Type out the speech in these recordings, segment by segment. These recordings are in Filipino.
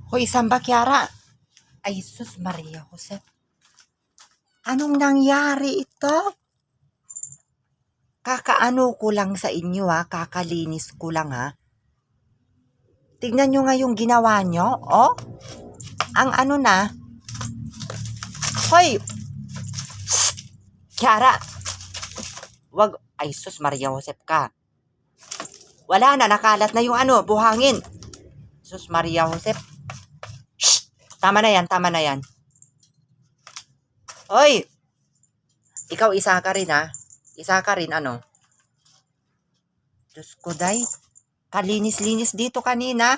Hoy, Samba Kiara. Ay, sus Maria Jose. Anong nangyari ito? Kakaano ko lang sa inyo ha. Kakalinis ko lang ha. Tignan nyo nga yung ginawa nyo. Oh, ang ano na. Hoy, Kiara. Wag. Ay, sus Maria Josep ka. Wala na, nakalat na yung ano, buhangin. Sus Maria Josep. Shh! Tama na yan, tama na yan. Hoy! Ikaw isa ka rin ha. Isa ka rin ano. Diyos ko day. Kalinis-linis dito kanina.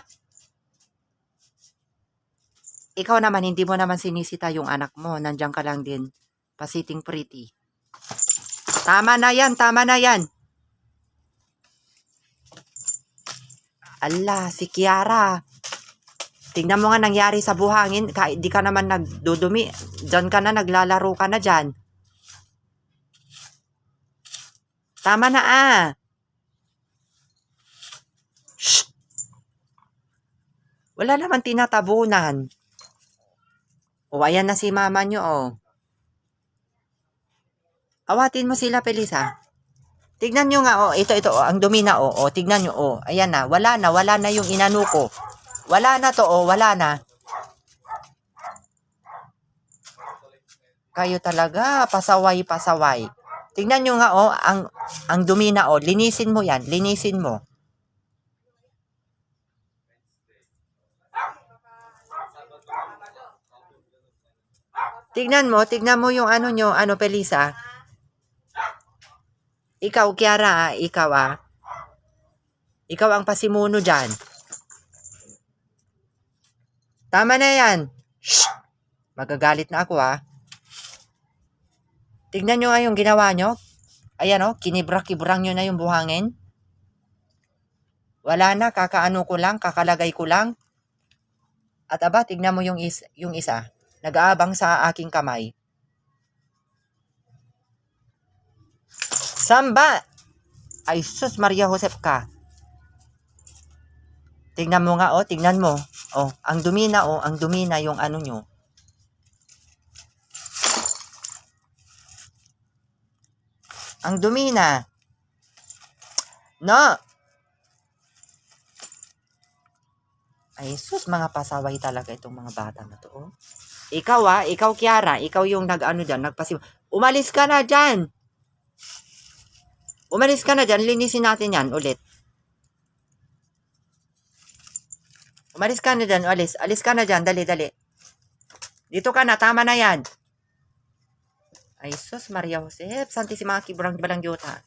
Ikaw naman, hindi mo naman sinisita yung anak mo. Nandiyan ka lang din. Pasiting pretty. Tama na yan, tama na yan. Ala, si Kiara. Tingnan mo nga nangyari sa buhangin. Di ka naman nagdudumi. Diyan ka na, naglalaro ka na dyan. Tama na ah. Shh. Wala naman tinatabunan. O, ayan na si mama nyo, oh. Awatin mo sila, Pelisa. Tignan nyo nga, oh. Ito, oh. Ang dumi na, oh. Oh, tignan nyo, oh. Ayan na. Wala na yung inano ko. Wala na to, oh. Wala na. Kayo talaga, pasaway. Tignan nyo nga, oh. Ang dumi na, oh. Linisin mo yan. Linisin mo. Tignan mo yung ano nyo, ano, Pelisa. Ikaw, Kiara, ikaw ah. Ikaw ang pasimuno dyan. Tama na yan. Shh! Magagalit na ako ah. Tignan nyo nga yung ginawa nyo. Ayan oh, kinibra-kibrang nyo na yung buhangin. Wala na, kakaano ko lang, kakalagay ko lang. At aba, tignan mo yung isa. Nag-aabang sa aking kamay. Samba! Ay, sus, Maria Josep ka. Tignan mo nga, oh, tignan mo. Oh, ang dumi na yung ano nyo. Ang dumi na. No! Ay, sus, mga pasaway talaga itong mga bata na to, oh. Ikaw ah, ikaw Kiara, ikaw yung nag-ano dyan, umalis ka na dyan. Umalis ka na dyan, linisin natin yan ulit. Umalis ka na dyan, alis ka na dyan, dali. Dito ka na, tama na yan. Ay sus, Maria Josep, Santissima Kibrang Balangyota.